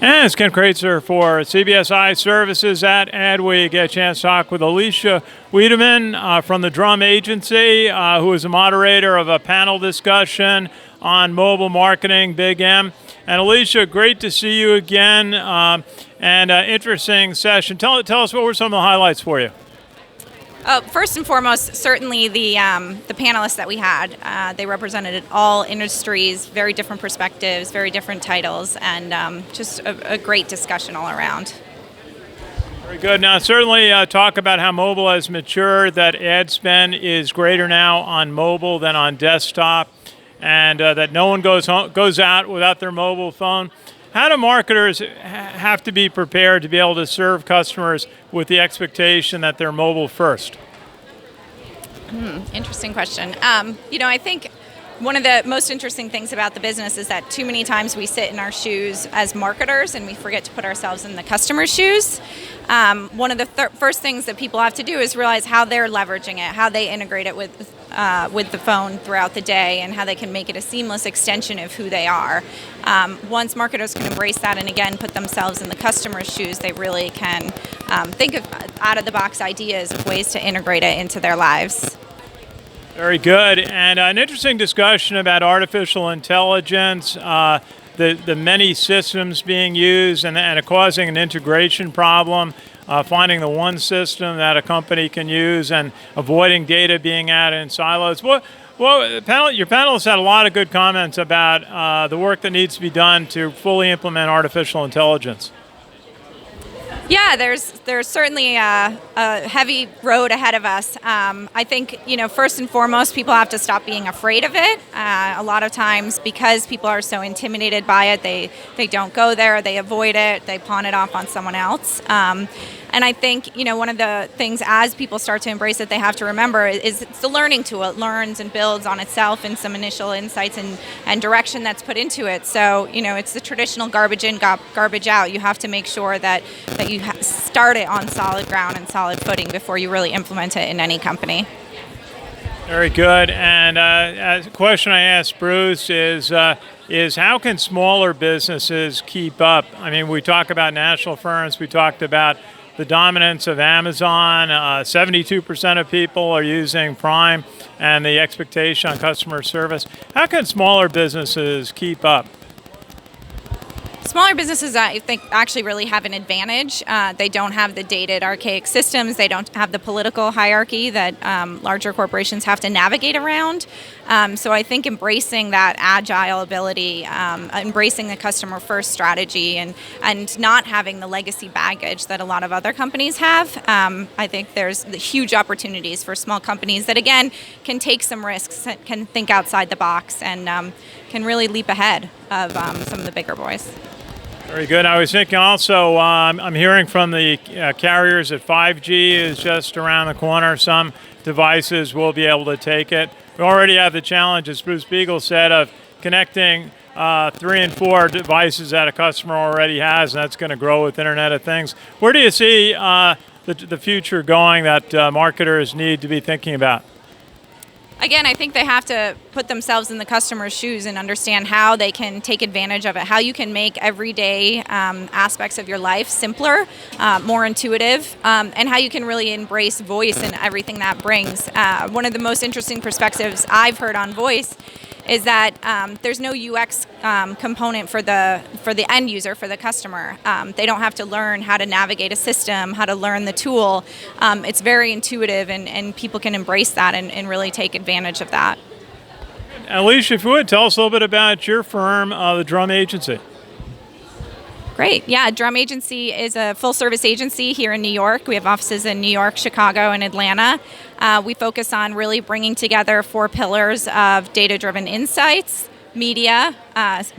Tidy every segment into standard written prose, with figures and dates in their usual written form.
And it's Ken Kraetzer for CBSI Services at Adweek. Get a chance to talk with Alicia Wiedemann from the Drum Agency, who is a moderator of a panel discussion on mobile marketing, Big M. And Alicia, great to see you again, and interesting session. Tell us what were some of the highlights for you. First and foremost, certainly the panelists that we had. They represented all industries, very different perspectives, very different titles, and just a great discussion all around. Very good. Now, certainly talk about how mobile has matured, that ad spend is greater now on mobile than on desktop, and that no one goes out without their mobile phone. How do marketers have to be prepared to be able to serve customers with the expectation that they're mobile first? Interesting question. I think one of the most interesting things about the business is that too many times we sit in our shoes as marketers and we forget to put ourselves in the customer's shoes. One of the first things that people have to do is realize how they're leveraging it, how they integrate it with the phone throughout the day, and how they can make it a seamless extension of who they are. Once marketers can embrace that and again put themselves in the customer's shoes, they really can think of out-of-the-box ideas of ways to integrate it into their lives. Very good. And an interesting discussion about artificial intelligence, the many systems being used and causing an integration problem, finding the one system that a company can use and avoiding data being added in silos. Your panelists had a lot of good comments about the work that needs to be done to fully implement artificial intelligence. Yeah, there's certainly a heavy road ahead of us. I think, first and foremost, people have to stop being afraid of it. A lot of times, because people are so intimidated by it, they don't go there, they avoid it, they pawn it off on someone else. And I think, one of the things as people start to embrace it, they have to remember is it's the learning tool. It learns and builds on itself and some initial insights and direction that's put into it. So, it's the traditional garbage in, garbage out. You have to make sure that you start it on solid ground and solid footing before you really implement it in any company. Very good. And a question I asked Bruce is how can smaller businesses keep up? I mean, we talk about national firms. We talked about the dominance of Amazon. 72% of people are using Prime, and the expectation on customer service. How can smaller businesses keep up? Smaller businesses, I think, actually really have an advantage. They don't have the dated, archaic systems. They don't have the political hierarchy that larger corporations have to navigate around. So I think embracing that agile ability, embracing the customer-first strategy, and not having the legacy baggage that a lot of other companies have, I think there's huge opportunities for small companies that, again, can take some risks, can think outside the box, and can really leap ahead of some of the bigger boys. Very good. I was thinking also, I'm hearing from the carriers that 5G is just around the corner. Some devices will be able to take it. We already have the challenge, as Bruce Beagle said, of connecting 3 and 4 devices that a customer already has, and that's going to grow with Internet of Things. Where do you see the future going that marketers need to be thinking about? Again, I think they have to put themselves in the customer's shoes and understand how they can take advantage of it, how you can make everyday aspects of your life simpler, more intuitive, and how you can really embrace voice and everything that brings. One of the most interesting perspectives I've heard on voice is that there's no UX component for the end user, for the customer. They don't have to learn how to navigate a system, how to learn the tool. It's very intuitive, and people can embrace that and really take advantage of that. Alicia, if you would, tell us a little bit about your firm, the Drum Agency. Great. Yeah, Drum Agency is a full-service agency here in New York. We have offices in New York, Chicago, and Atlanta. We focus on really bringing together 4 pillars of data-driven insights, media,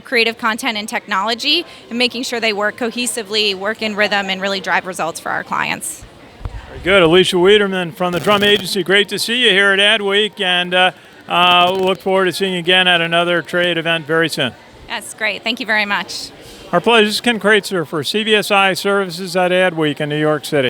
creative content, and technology, and making sure they work cohesively, work in rhythm, and really drive results for our clients. Very good. Alicia Wiedemann from the Drum Agency. Great to see you here at Adweek, and look forward to seeing you again at another trade event very soon. Yes, great. Thank you very much. Our pleasure. This is Ken Kraetzer for CBSI Services at Adweek in New York City.